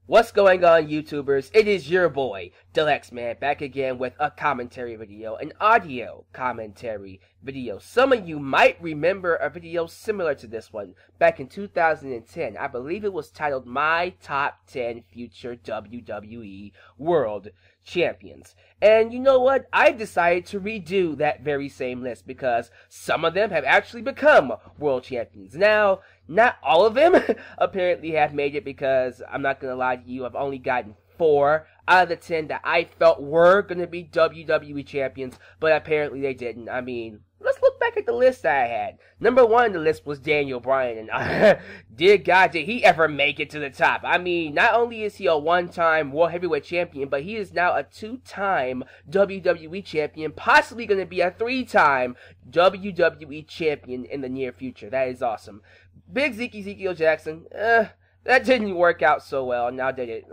What's going on, YouTubers? It is your boy, Alyx, man, back again with a commentary video, an audio commentary video. Some of you might remember a video similar to this one back in 2010. I believe it was titled My Top 10 Future WWE World Champions. And you know what? I decided to redo that very same list because some of them have actually become world champions. Now, not all of them apparently have made it, because I'm not going to lie to you, I've only gotten 4 out of the 10 that I felt were going to be WWE champions, but apparently they didn't. I mean, let's look back at the list that I had. Number 1 on the list was Daniel Bryan, and dear God, did he ever make it to the top. I mean, not only is he a 1-time World Heavyweight Champion, but he is now a 2-time WWE Champion, possibly going to be a 3-time WWE Champion in the near future. That is awesome. Big Ezekiel Jackson, that didn't work out so well, now did it?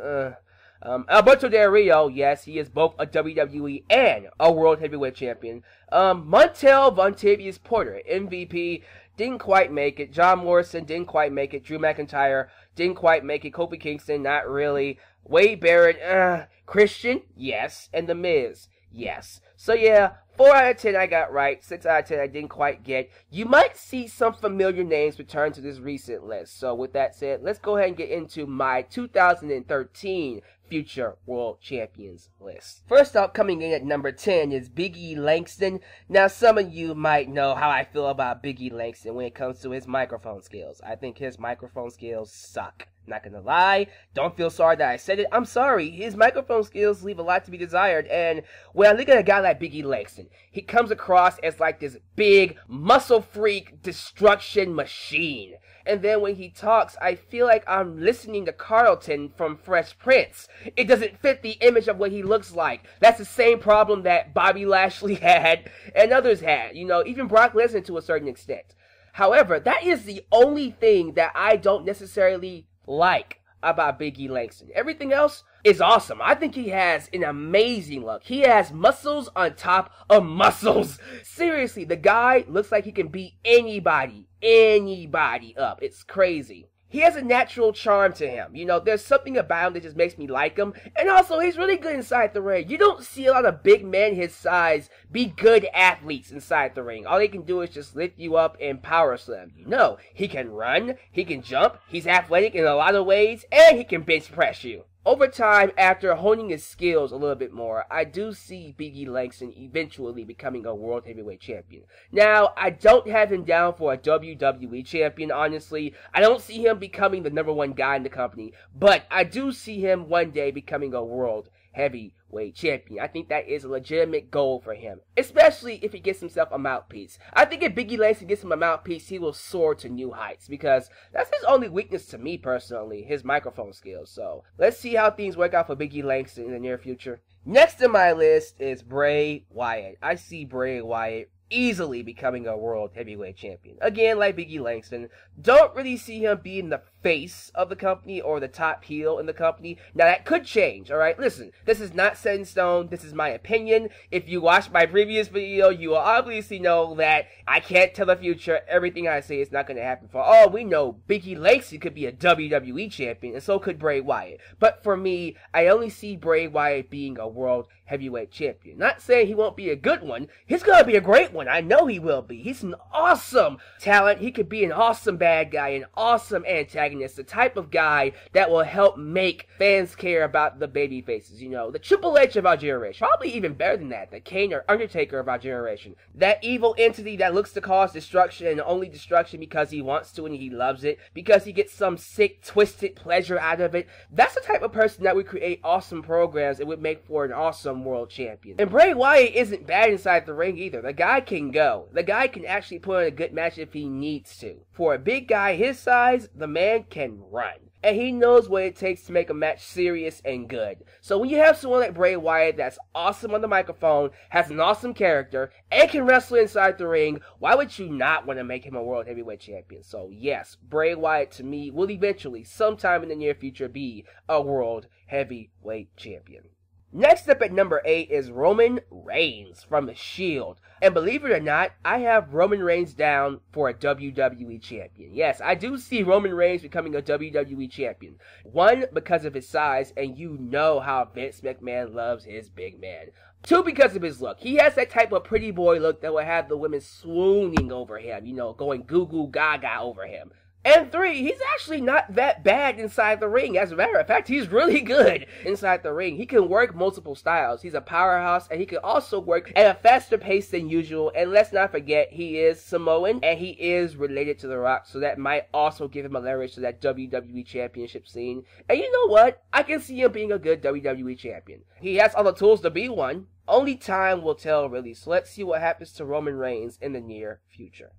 Alberto Del Rio, yes, he is both a WWE and a World Heavyweight Champion. Montel Vontavious Porter, MVP, didn't quite make it. John Morrison didn't quite make it. Drew McIntyre didn't quite make it. Kofi Kingston, not really. Wade Barrett, Christian, yes. And The Miz, yes. So yeah, 4 out of 10 I got right, 6 out of 10 I didn't quite get. You might see some familiar names return to this recent list. So with that said, let's go ahead and get into my 2013 Future World Champions list. First up, coming in at number 10 is Big E Langston. Now, some of you might know how I feel about Big E Langston when it comes to his microphone skills. I think his microphone skills suck. Not gonna lie, don't feel sorry that I said it. I'm sorry, his microphone skills leave a lot to be desired. And when I look at a guy like Big E Langston, he comes across as like this big, muscle freak, destruction machine. And then when he talks, I feel like I'm listening to Carlton from Fresh Prince. It doesn't fit the image of what he looks like. That's the same problem that Bobby Lashley had and others had. You know, even Brock Lesnar to a certain extent. However, that is the only thing that I don't necessarily like about Big E Langston. Everything else is awesome. I think he has an amazing look. He has muscles on top of muscles. Seriously, the guy looks like he can beat anybody up. It's crazy. He has a natural charm to him. You know, there's something about him that just makes me like him. And also, he's really good inside the ring. You don't see a lot of big men his size be good athletes inside the ring. All they can do is just lift you up and power slam you. No, he can run, he can jump, he's athletic in a lot of ways, and he can bench press you. Over time, after honing his skills a little bit more, I do see Big E Langston eventually becoming a World Heavyweight Champion. Now, I don't have him down for a WWE Champion, honestly. I don't see him becoming the #1 guy in the company, but I do see him one day becoming a World Heavyweight Champion. I think that is a legitimate goal for him, especially if he gets himself a mouthpiece. I think if Big E Langston gets him a mouthpiece, he will soar to new heights, because that's his only weakness to me personally, his microphone skills. So let's see how things work out for Big E Langston in the near future. Next on my list is Bray Wyatt. I see Bray Wyatt easily becoming a World Heavyweight Champion. Again, like Big E Langston, don't really see him being the face of the company or the top heel in the company. Now, that could change, alright? Listen, this is not set in stone. This is my opinion. If you watched my previous video, you will obviously know that I can't tell the future. Everything I say is not going to happen. For all we know, Big E Langston could be a WWE Champion, and so could Bray Wyatt. But for me, I only see Bray Wyatt being a World Heavyweight Champion. Not saying he won't be a good one. He's going to be a great one. I know he will be. He's an awesome talent. He could be an awesome bad guy, an awesome antagonist, the type of guy that will help make fans care about the baby faces. You know, the Triple H of our generation. Probably even better than that, the Kane or Undertaker of our generation. That evil entity that looks to cause destruction, and only destruction because he wants to and he loves it, because he gets some sick, twisted pleasure out of it. That's the type of person that would create awesome programs and would make for an awesome world champion. And Bray Wyatt isn't bad inside the ring either. The guy can go. The guy can actually put on a good match if he needs to. For a big guy his size, the man can run. And he knows what it takes to make a match serious and good. So when you have someone like Bray Wyatt that's awesome on the microphone, has an awesome character, and can wrestle inside the ring, why would you not want to make him a World Heavyweight Champion? So yes, Bray Wyatt to me will eventually, sometime in the near future, be a World Heavyweight Champion. Next up at number 8 is Roman Reigns from The Shield. And believe it or not, I have Roman Reigns down for a WWE champion. Yes, I do see Roman Reigns becoming a WWE champion. One, because of his size, and you know how Vince McMahon loves his big man. Two, because of his look. He has that type of pretty boy look that will have the women swooning over him, you know, going goo goo gaga over him. And three, he's actually not that bad inside the ring. As a matter of fact, he's really good inside the ring. He can work multiple styles. He's a powerhouse, and he can also work at a faster pace than usual. And let's not forget, he is Samoan, and he is related to The Rock, so that might also give him a leverage to that WWE Championship scene. And you know what? I can see him being a good WWE Champion. He has all the tools to be one. Only time will tell, really, so let's see what happens to Roman Reigns in the near future.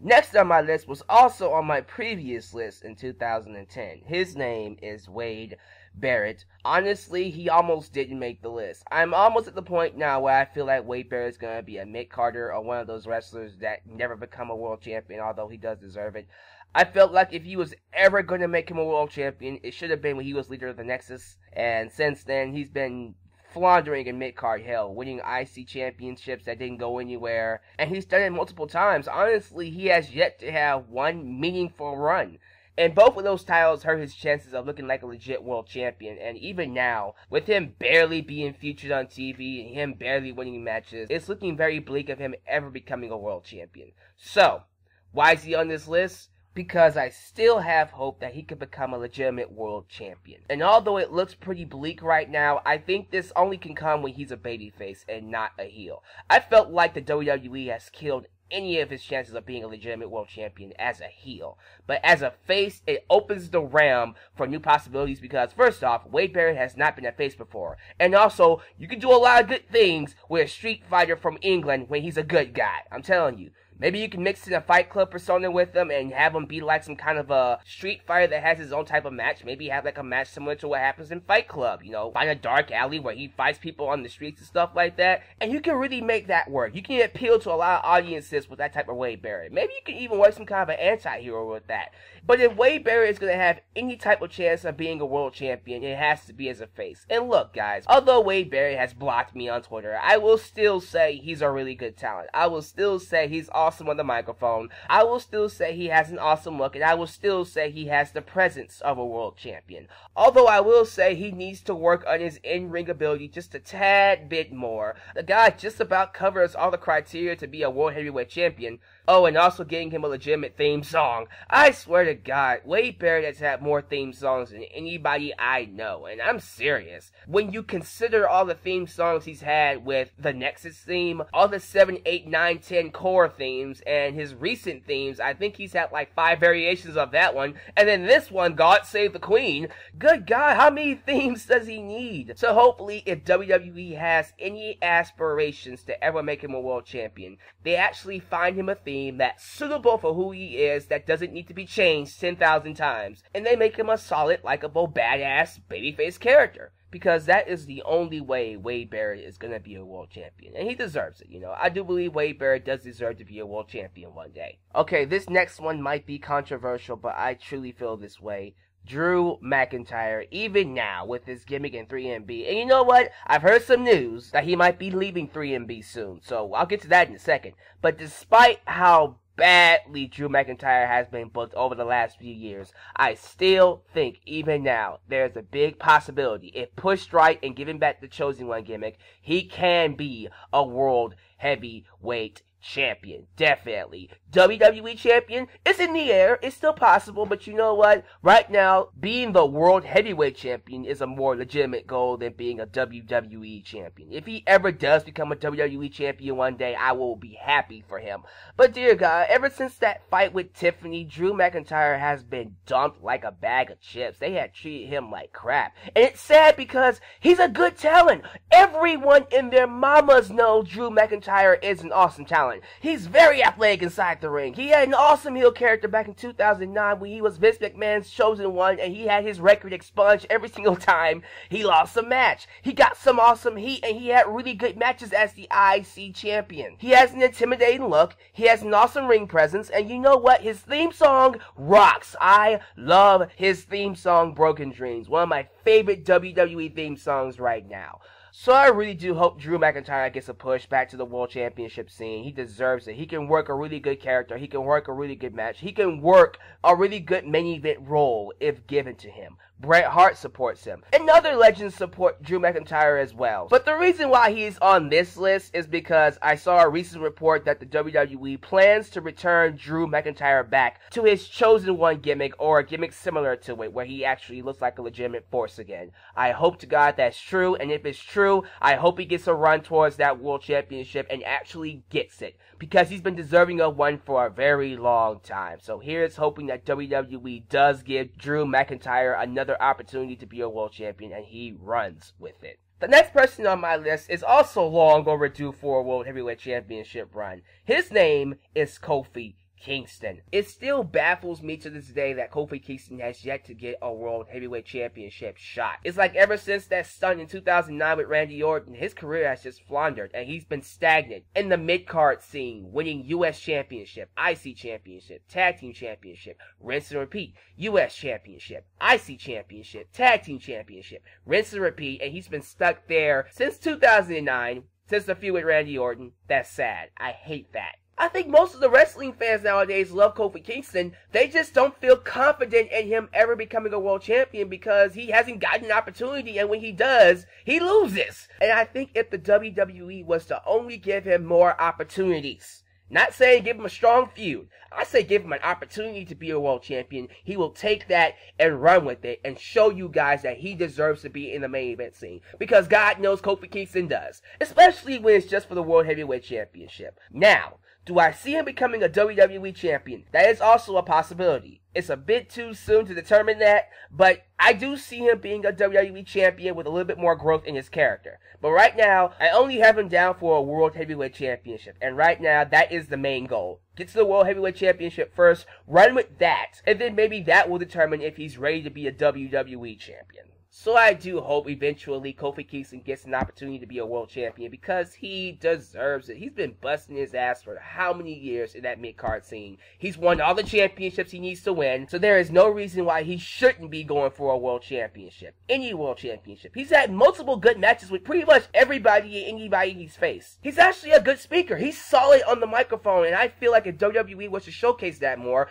Next on my list was also on my previous list in 2010. His name is Wade Barrett. Honestly, he almost didn't make the list. I'm almost at the point now where I feel like Wade Barrett is going to be a mid-carder or one of those wrestlers that never become a world champion, although he does deserve it. I felt like if he was ever going to make him a world champion, it should have been when he was leader of the Nexus. And since then, he's been floundering in mid-card hell, winning IC championships that didn't go anywhere, and he's done it multiple times. Honestly, he has yet to have one meaningful run, and both of those titles hurt his chances of looking like a legit world champion. And even now, with him barely being featured on TV and him barely winning matches, it's looking very bleak of him ever becoming a world champion. So, why is he on this list? Because I still have hope that he could become a legitimate world champion. And although it looks pretty bleak right now, I think this only can come when he's a babyface and not a heel. I felt like the WWE has killed any of his chances of being a legitimate world champion as a heel. But as a face, it opens the realm for new possibilities because, first off, Wade Barrett has not been a face before. And also, you can do a lot of good things with a street fighter from England when he's a good guy. I'm telling you. Maybe you can mix in a Fight Club persona with him and have him be like some kind of a street fighter that has his own type of match. Maybe have like a match similar to what happens in Fight Club. You know, find a dark alley where he fights people on the streets and stuff like that. And you can really make that work. You can appeal to a lot of audiences with that type of Wade Barrett. Maybe you can even work some kind of an anti-hero with that. But if Wade Barrett is going to have any type of chance of being a world champion, it has to be as a face. And look, guys, although Wade Barrett has blocked me on Twitter, I will still say he's a really good talent. I will still say he's awesome on the microphone. I will still say he has an awesome look, and I will still say he has the presence of a world champion. Although I will say he needs to work on his in-ring ability just a tad bit more. The guy just about covers all the criteria to be a world heavyweight champion. Oh, and also getting him a legitimate theme song. I swear to God, Wade Barrett has had more theme songs than anybody I know, and I'm serious. When you consider all the theme songs he's had with the Nexus theme, all the 7, 8, 9, 10 core themes, and his recent themes, I think he's had like 5 variations of that one, and then this one, God Save the Queen. Good God, how many themes does he need? So hopefully, if WWE has any aspirations to ever make him a world champion, they actually find him a theme that's suitable for who he is, that doesn't need to be changed 10,000 times, and they make him a solid, likable, badass, babyface character. Because that is the only way Wade Barrett is going to be a world champion. And he deserves it, you know. I do believe Wade Barrett does deserve to be a world champion one day. Okay, this next one might be controversial, but I truly feel this way. Drew McIntyre, even now, with his gimmick in 3MB. And you know what? I've heard some news that he might be leaving 3MB soon. So I'll get to that in a second. But despite how badly Drew McIntyre has been booked over the last few years, I still think, even now, there's a big possibility, if pushed right and given back the Chosen One gimmick, he can be a world heavyweight champion. Definitely. WWE champion, it's in the air, it's still possible, but you know what? Right now, being the world heavyweight champion is a more legitimate goal than being a WWE champion. If he ever does become a WWE champion one day, I will be happy for him. But dear God, ever since that fight with Tiffany, Drew McIntyre has been dumped like a bag of chips. They had treated him like crap. And it's sad because he's a good talent. Everyone in their mamas know Drew McIntyre is an awesome talent. He's very athletic inside the ring. He had an awesome heel character back in 2009 when he was Vince McMahon's Chosen One, and he had his record expunged every single time he lost a match. He got some awesome heat, and he had really good matches as the IC champion. He has an intimidating look, he has an awesome ring presence, and you know what? His theme song rocks. I love his theme song, Broken Dreams. One of my favorite WWE theme songs right now. So I really do hope Drew McIntyre gets a push back to the World Championship scene. He deserves it. He can work a really good character. He can work a really good match. He can work a really good main event role if given to him. Bret Hart supports him. And other legends support Drew McIntyre as well. But the reason why he's on this list is because I saw a recent report that the WWE plans to return Drew McIntyre back to his Chosen One gimmick, or a gimmick similar to it, where he actually looks like a legitimate force again. I hope to God that's true, and if it's true, I hope he gets a run towards that World Championship and actually gets it, because he's been deserving of one for a very long time. So here's hoping that WWE does give Drew McIntyre another opportunity to be a world champion, and he runs with it. The next person on my list is also long overdue for a World Heavyweight Championship run. His name is Kofi Kingston. It still baffles me to this day that Kofi Kingston has yet to get a World Heavyweight Championship shot. It's like ever since that stunt in 2009 with Randy Orton, his career has just floundered, and he's been stagnant in the mid-card scene, winning US Championship, IC Championship, Tag Team Championship, rinse and repeat, US Championship, IC Championship, Tag Team Championship, rinse and repeat, and he's been stuck there since 2009, since the feud with Randy Orton. That's sad. I hate that. I think most of the wrestling fans nowadays love Kofi Kingston. They just don't feel confident in him ever becoming a world champion because he hasn't gotten an opportunity, and when he does, he loses. And I think if the WWE was to only give him more opportunities, not saying give him a strong feud, I say give him an opportunity to be a world champion, he will take that and run with it and show you guys that he deserves to be in the main event scene. Because God knows Kofi Kingston does. Especially when it's just for the World Heavyweight Championship. Now, do I see him becoming a WWE champion? That is also a possibility. It's a bit too soon to determine that, but I do see him being a WWE champion with a little bit more growth in his character. But right now, I only have him down for a World Heavyweight Championship, and right now, that is the main goal. Get to the World Heavyweight Championship first, run with that, and then maybe that will determine if he's ready to be a WWE champion. So I do hope eventually Kofi Kingston gets an opportunity to be a world champion because he deserves it. He's been busting his ass for how many years in that mid-card scene. He's won all the championships he needs to win, so there is no reason why he shouldn't be going for a world championship. Any world championship. He's had multiple good matches with pretty much everybody and anybody he's faced. He's actually a good speaker. He's solid on the microphone, and I feel like if WWE was to showcase that more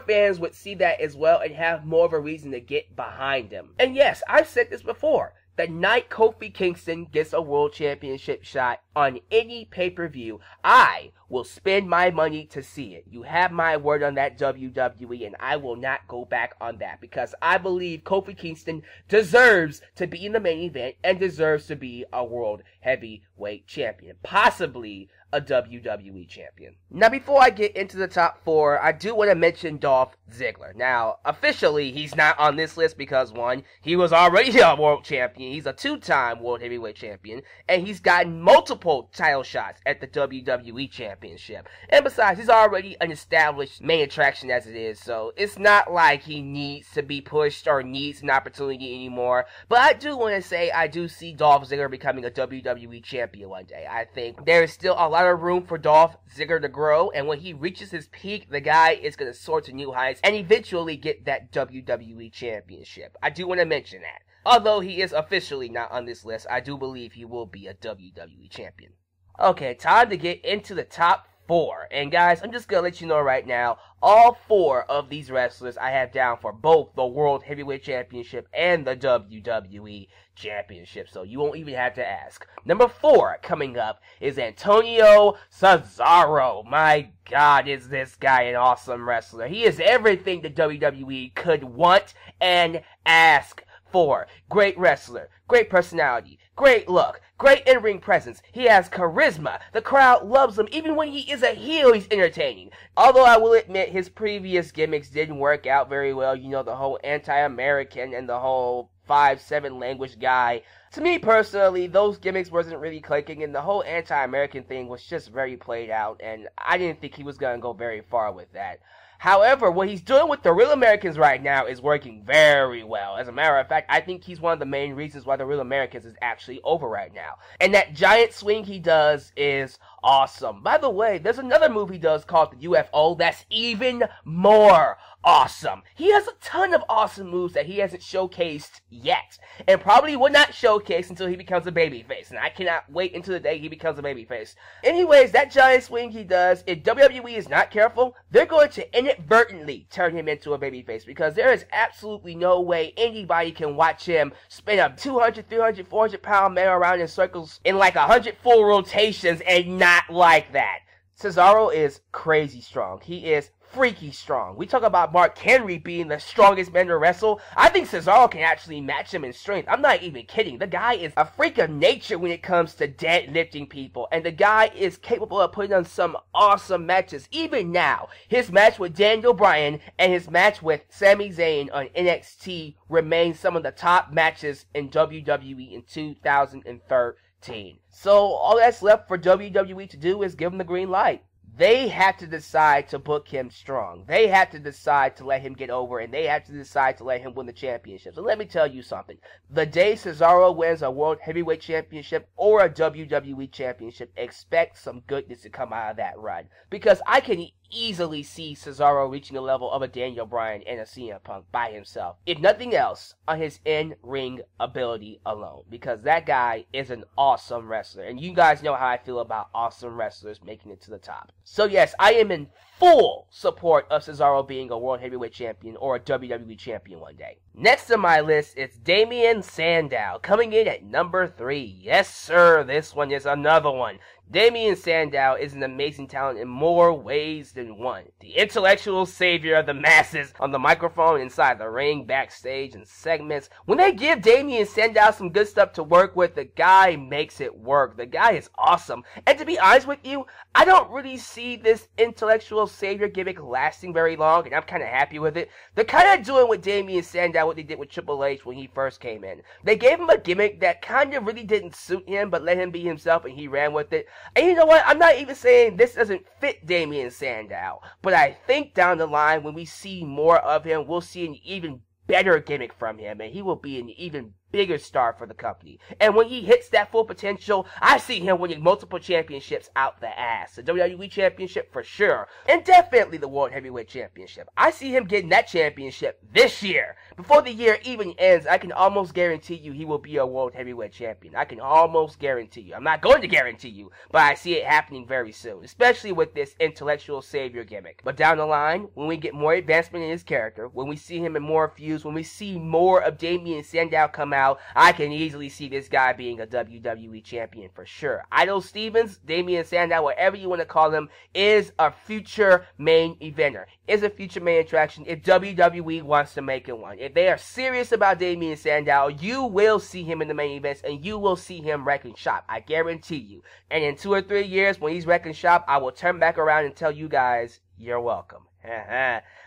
fans would see that as well and have more of a reason to get behind him. And yes, I've said this before. The night Kofi Kingston gets a world championship shot on any pay-per-view, I will spend my money to see it. You have my word on that, WWE, and I will not go back on that because I believe Kofi Kingston deserves to be in the main event and deserves to be a world heavyweight champion, possibly a WWE champion. Now, before I get into the top 4, I do want to mention Dolph Ziggler. Now, officially, he's not on this list because, one, he was already a world champion. He's a 2-time world heavyweight champion, and he's gotten multiple title shots at the WWE championship. And besides, he's already an established main attraction as it is, so it's not like he needs to be pushed or needs an opportunity anymore. But I do want to say I do see Dolph Ziggler becoming a WWE champion one day. I think there is still a lot of room for Dolph Ziggler to grow, and when he reaches his peak, the guy is going to soar to new heights and eventually get that WWE championship. I do want to mention that. Although he is officially not on this list, I do believe he will be a WWE champion. Okay, time to get into the top 4. And guys, I'm just going to let you know right now, all 4 of these wrestlers I have down for both the World Heavyweight Championship and the WWE Championship, so you won't even have to ask. Number 4 coming up is Antonio Cesaro. My God, is this guy an awesome wrestler. He is everything the WWE could want and ask for. Great wrestler, great personality, great look, great in-ring presence. He has charisma. The crowd loves him. Even when he is a heel, he's entertaining. Although I will admit his previous gimmicks didn't work out very well. You know, the whole anti-American and the whole 5-7 language guy. To me personally, those gimmicks wasn't really clicking, and the whole anti-American thing was just very played out, and I didn't think he was going to go very far with that. However, what he's doing with the Real Americans right now is working very well. As a matter of fact, I think he's one of the main reasons why the Real Americans is actually over right now. And that giant swing he does is awesome. By the way, there's another move he does called the UFO that's even more awesome. He has a ton of awesome moves that he hasn't showcased yet, and probably will not showcase until he becomes a babyface, and I cannot wait until the day he becomes a babyface. Anyways, that giant swing he does, if WWE is not careful, they're going to inadvertently turn him into a babyface, because there is absolutely no way anybody can watch him spin a 200, 300, 400 pound man around in circles in like 100 full rotations and not like that. Cesaro is crazy strong. He is freaky strong. We talk about Mark Henry being the strongest man to wrestle. I think Cesaro can actually match him in strength. I'm not even kidding. The guy is a freak of nature when it comes to deadlifting people. And the guy is capable of putting on some awesome matches. Even now, his match with Daniel Bryan and his match with Sami Zayn on NXT remain some of the top matches in WWE in 2013. So all that's left for WWE to do is give him the green light. They have to decide to book him strong. They have to decide to let him get over, and they have to decide to let him win the championship. So let me tell you something. The day Cesaro wins a World Heavyweight Championship or a WWE Championship, expect some goodness to come out of that run. Because I can easily see Cesaro reaching the level of a Daniel Bryan and a CM Punk by himself. If nothing else, on his in-ring ability alone. Because that guy is an awesome wrestler. And you guys know how I feel about awesome wrestlers making it to the top. So yes, I am in full support of Cesaro being a World Heavyweight Champion or a WWE Champion one day. Next on my list is Damien Sandow, coming in at number 3. Yes sir, this one is another one. Damien Sandow is an amazing talent in more ways than one. The intellectual savior of the masses on the microphone, inside the ring, backstage, and segments. When they give Damien Sandow some good stuff to work with, the guy makes it work. The guy is awesome. And to be honest with you, I don't really see this intellectual savior gimmick lasting very long, and I'm kind of happy with it. They're kind of doing with Damien Sandow what they did with Triple H when he first came in. They gave him a gimmick that kind of really didn't suit him, but let him be himself, and he ran with it. And you know what? I'm not even saying this doesn't fit Damien Sandow, but I think down the line when we see more of him, we'll see an even better gimmick from him, and he will be an even bigger star for the company. And when he hits that full potential, I see him winning multiple championships out the ass. The WWE Championship for sure, and definitely the World Heavyweight Championship. I see him getting that championship this year. Before the year even ends, I can almost guarantee you he will be a World Heavyweight Champion. I can almost guarantee you. I'm not going to guarantee you, but I see it happening very soon, especially with this intellectual savior gimmick. But down the line, when we get more advancement in his character, when we see him in more feuds, when we see more of Damien Sandow come out, I can easily see this guy being a WWE champion for sure. Idol Stevens, Damien Sandow, whatever you want to call him, is a future main eventer, is a future main attraction if WWE wants to make him one. If they are serious about Damien Sandow, you will see him in the main events and you will see him wrecking shop. I guarantee you. And in 2 or 3 years, when he's wrecking shop, I will turn back around and tell you guys, you're welcome.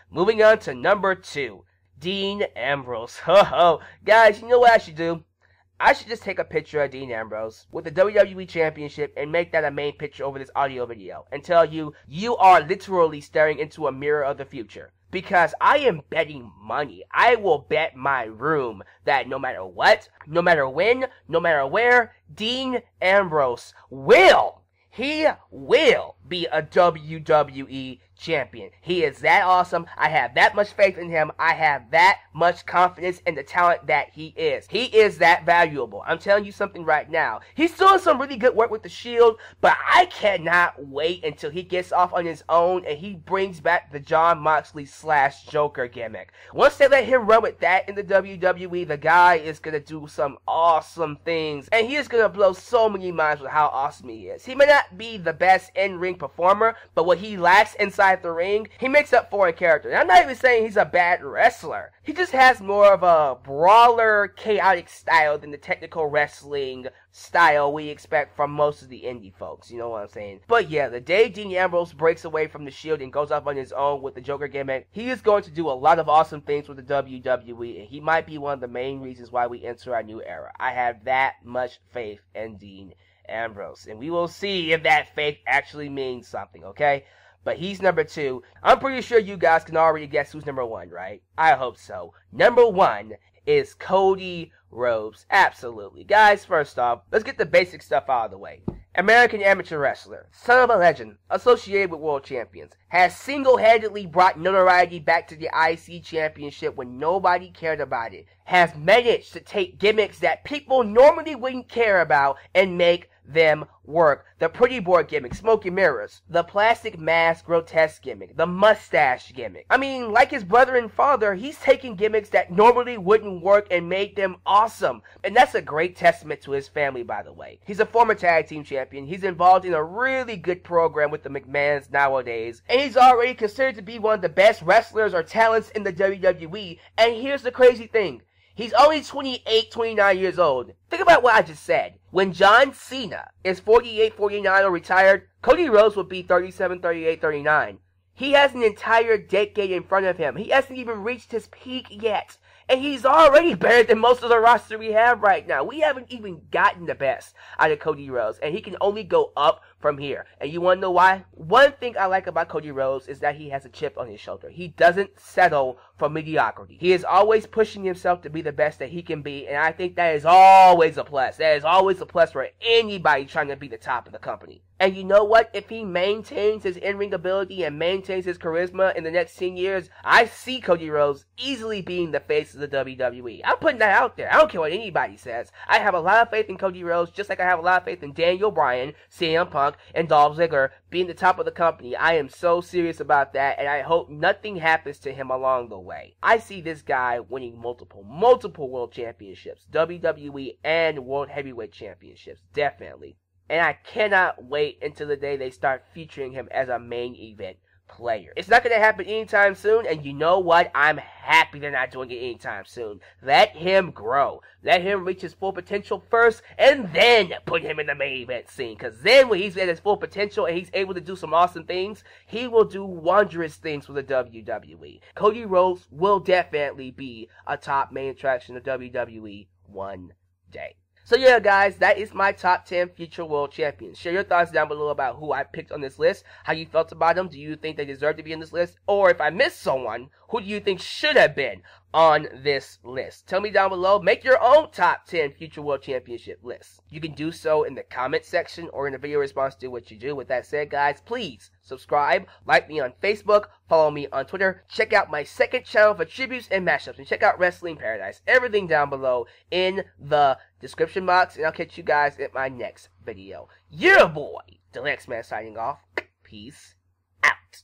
Moving on to number 2. Dean Ambrose. Guys, you know what I should do? I should just take a picture of Dean Ambrose with the WWE Championship and make that a main picture over this audio video and tell you, you are literally staring into a mirror of the future. Because I am betting money. I will bet my room that no matter what, no matter when, no matter where, Dean Ambrose will be a WWE champion. He is that awesome. I have that much faith in him. I have that much confidence in the talent that he is. He is that valuable. I'm telling you something right now. He's doing some really good work with the Shield, but I cannot wait until he gets off on his own and he brings back the Jon Moxley / Joker gimmick. Once they let him run with that in the WWE, the guy is going to do some awesome things, and he is going to blow so many minds with how awesome he is. He may not be the best in-ring performer, but what he lacks inside the ring, he makes up for in character. And I'm not even saying he's a bad wrestler. He just has more of a brawler, chaotic style than the technical wrestling style we expect from most of the indie folks. You know what I'm saying? But yeah, the day Dean Ambrose breaks away from the Shield and goes off on his own with the Joker gimmick, he is going to do a lot of awesome things with the WWE, and he might be one of the main reasons why we enter our new era. I have that much faith in Dean Ambrose, and we will see if that faith actually means something, okay? But he's number 2. I'm pretty sure you guys can already guess who's number 1, right? I hope so. Number 1 is Cody Rhodes. Absolutely. Guys, first off, let's get the basic stuff out of the way. American amateur wrestler, son of a legend, associated with world champions, has single-handedly brought notoriety back to the IC championship when nobody cared about it, has managed to take gimmicks that people normally wouldn't care about and make them work. The pretty boy gimmick, smoke and mirrors, the plastic mask grotesque gimmick, the mustache gimmick. I mean, like his brother and father, he's taken gimmicks that normally wouldn't work and made them awesome. And that's a great testament to his family, by the way. He's a former tag team champion. He's involved in a really good program with the McMahons nowadays. And he's already considered to be one of the best wrestlers or talents in the WWE. And here's the crazy thing. He's only 28, 29 years old. Think about what I just said. When John Cena is 48, 49 or retired, Cody Rhodes will be 37, 38, 39. He has an entire decade in front of him. He hasn't even reached his peak yet. And he's already better than most of the roster we have right now. We haven't even gotten the best out of Cody Rhodes. And he can only go up from here. And you want to know why? One thing I like about Cody Rhodes is that he has a chip on his shoulder. He doesn't settle for mediocrity. He is always pushing himself to be the best that he can be. And I think that is always a plus. That is always a plus for anybody trying to be the top of the company. And you know what? If he maintains his in-ring ability and maintains his charisma in the next 10 years, I see Cody Rhodes easily being the face of the WWE. I'm putting that out there. I don't care what anybody says. I have a lot of faith in Cody Rhodes, just like I have a lot of faith in Daniel Bryan, CM Punk, and Dolph Ziggler being the top of the company. I am so serious about that, and I hope nothing happens to him along the way. I see this guy winning multiple world championships, WWE and World Heavyweight Championships, definitely. And I cannot wait until the day they start featuring him as a main event player. It's not going to happen anytime soon, and you know what? I'm happy they're not doing it anytime soon. Let him grow. Let him reach his full potential first, and then put him in the main event scene. Because then when he's at his full potential and he's able to do some awesome things, he will do wondrous things for the WWE. Cody Rhodes will definitely be a top main attraction of WWE one day. So yeah, guys, that is my top 10 future world champions. Share your thoughts down below about who I picked on this list, how you felt about them. Do you think they deserve to be in this list? Or if I missed someone, who do you think should have been on this list? Tell me down below. Make your own top 10 future world championship lists. You can do so in the comment section or in the video response to what you do. With that said, guys, please subscribe, like me on Facebook, follow me on Twitter, check out my second channel for tributes and mashups, and check out Wrestling Paradise. Everything down below in the description box, and I'll catch you guys in my next video. Your boy, the Alyx Man, signing off. Peace out.